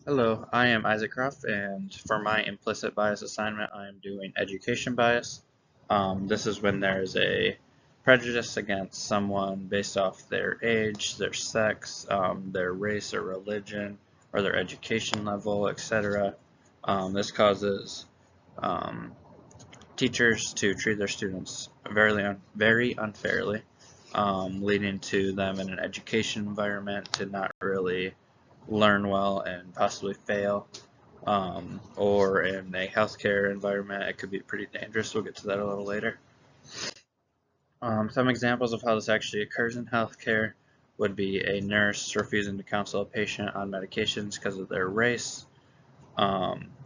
Hello, I am Isaac Ruff, and for my implicit bias assignment, I am doing education bias. This is when there's a prejudice against someone based off their age, their sex, their race or religion, or their education level, etc. This causes um, teachers to treat their students very unfairly, leading to them in an education environment to not really learn well and possibly fail. Or in a healthcare environment, it could be pretty dangerous. We'll get to that a little later. Some examples of how this actually occurs in healthcare would be a nurse refusing to counsel a patient on medications because of their race.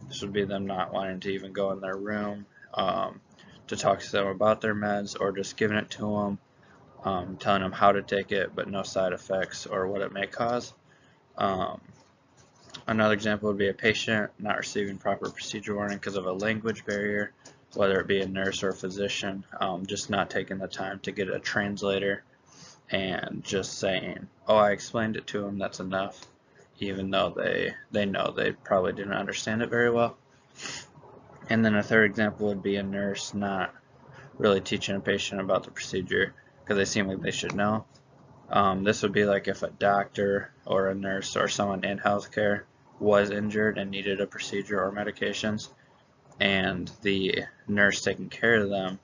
This would be them not wanting to even go in their room to talk to them about their meds, or just giving it to them, telling them how to take it, but no side effects or what it may cause. Um, Another example would be a patient not receiving proper procedure warning because of a language barrier, whether it be a nurse or a physician, just not taking the time to get a translator and just saying, oh, I explained it to them, that's enough, even though they know they probably didn't understand it very well. And then a third example would be a nurse not really teaching a patient about the procedure because they seem like they should know. This would be like if a doctor or a nurse or someone in healthcare was injured and needed a procedure or medications, and the nurse taking care of them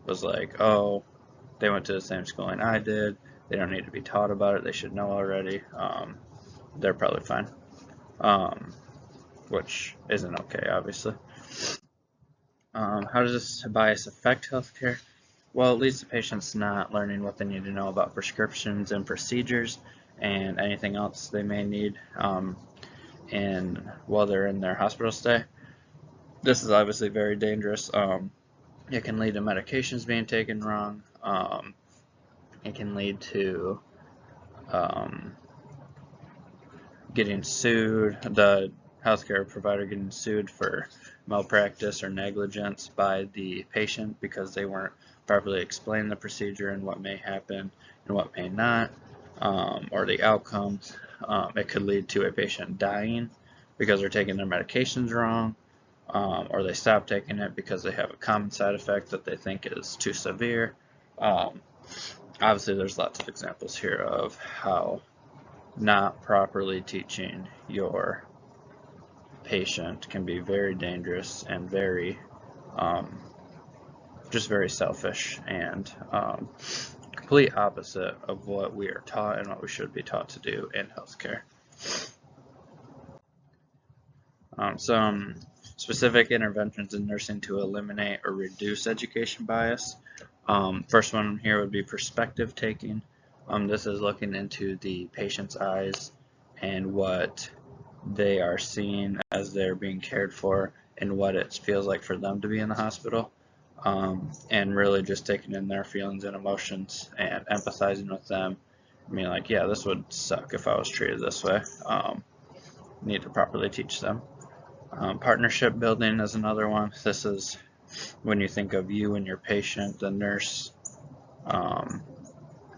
was like, oh, they went to the same schooling I did, they don't need to be taught about it, they should know already, they're probably fine, um, which isn't okay, obviously. How does this bias affect healthcare? Well, it leads to patients not learning what they need to know about prescriptions and procedures and anything else they may need while they're in their hospital stay. This is obviously very dangerous. It can lead to medications being taken wrong. It can lead to um, getting sued, the healthcare provider getting sued for malpractice or negligence by the patient because they weren't properly explaining the procedure and what may happen and what may not, or the outcomes. It could lead to a patient dying because they're taking their medications wrong, or they stop taking it because they have a common side effect that they think is too severe. Um, Obviously, there's lots of examples here of how not properly teaching your patient can be very dangerous and um, just very selfish and complete opposite of what we are taught and what we should be taught to do in healthcare. Some specific interventions in nursing to eliminate or reduce education bias. First one here would be perspective taking. This is looking into the patient's eyes and what they are seeing as they're being cared for and what it feels like for them to be in the hospital. And really just taking in their feelings and emotions and empathizing with them. I mean, like, yeah, this would suck if I was treated this way. Need to properly teach them. Partnership building is another one. This is when you think of you and your patient, the nurse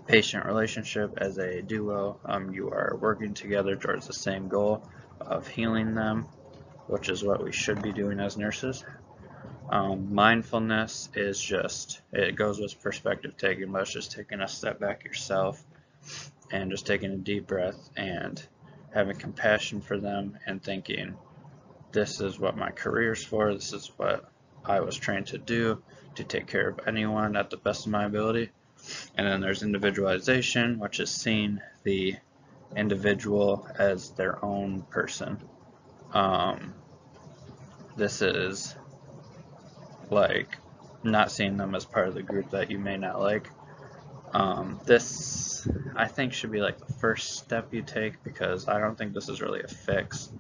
patient relationship as a duo. You are working together towards the same goal of healing them, which is what we should be doing as nurses. Mindfulness is just, it goes with perspective taking, but it's just taking a step back yourself and just taking a deep breath and having compassion for them and thinking, this is what my career is for, this is what I was trained to do, to take care of anyone at the best of my ability. And then there's individualization, which is seeing the individual as their own person. This is like not seeing them as part of the group that you may not like. This, I think, should be like the first step you take, because I don't think this is really a fix.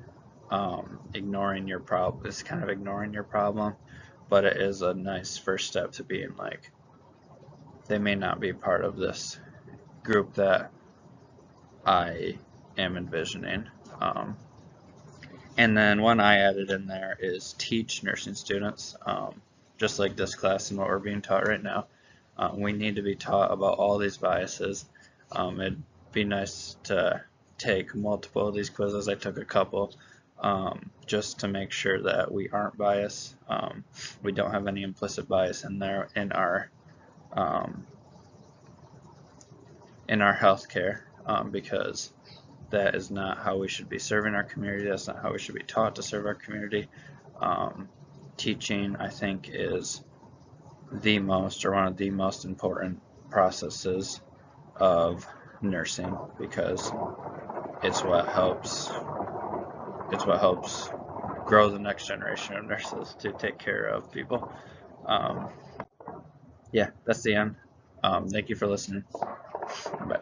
Ignoring your problem, it's kind of ignoring your problem, but it is a nice first step to being like, they may not be part of this group that I am envisioning. And then one I added in there is teach nursing students, just like this class and what we're being taught right now. We need to be taught about all these biases. It'd be nice to take multiple of these quizzes. I took a couple just to make sure that we aren't biased. We don't have any implicit bias in there in our healthcare, because that is not how we should be serving our community. That's not how we should be taught to serve our community. Teaching, I think, is the most, or one of the most important processes of nursing, because it's what helps grow the next generation of nurses to take care of people. Yeah, that's the end. Thank you for listening. Bye.